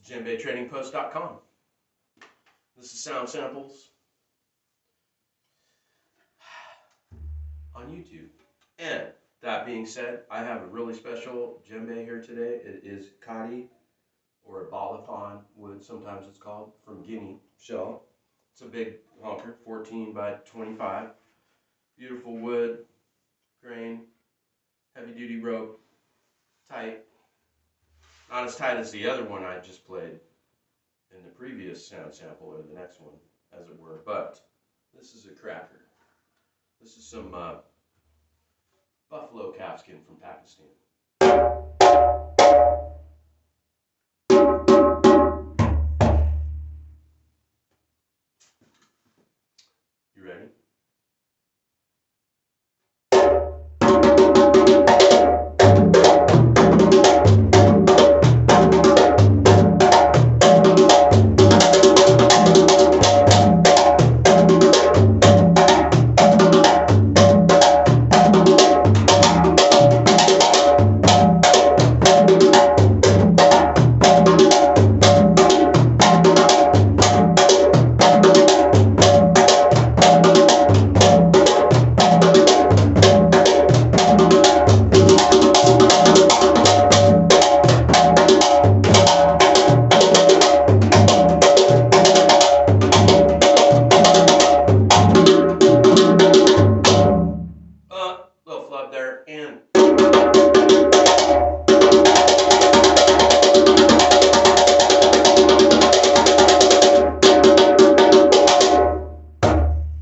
DjembeTradingPost.com. This is Sound Samples on YouTube. And that being said, I have a really special djembe here today. It is Khadi, or a balafon wood, sometimes it's called, from Guinea shell. It's a big honker, 14 by 25. Beautiful wood, grain, heavy duty rope, tight. Not as tight as the other one I just played in the previous sound sample, or the next one, as it were, but this is a cracker. This is some buffalo calfskin from Pakistan. You ready? Little flub there, and a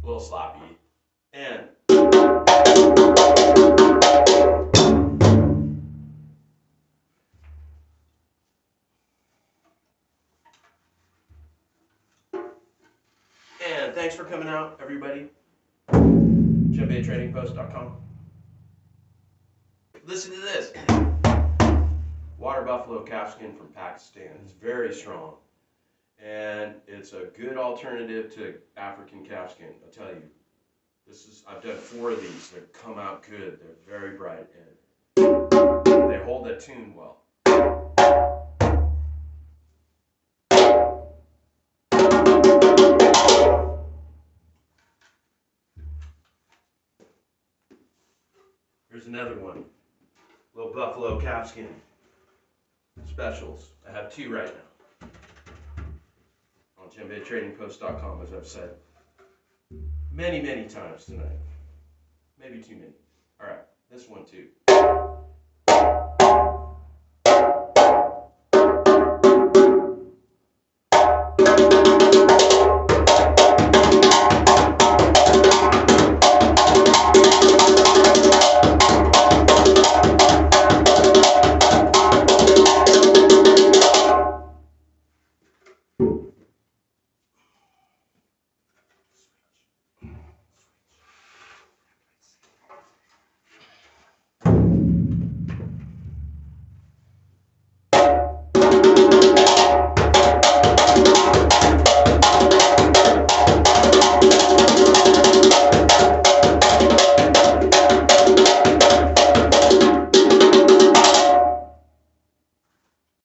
little sloppy, and thanks for coming out, everybody. DjembeTradingPost.com. Listen to this. Water buffalo calfskin from Pakistan. It's very strong, and it's a good alternative to African calfskin. I'll tell you, I've done 4 of these. They come out good. They're very bright, and they hold the tune well. Here's another one. Little buffalo calfskin specials. I have 2 right now on DjembeTradingPost.com, as I've said many times tonight. Maybe too many. All right, this one too.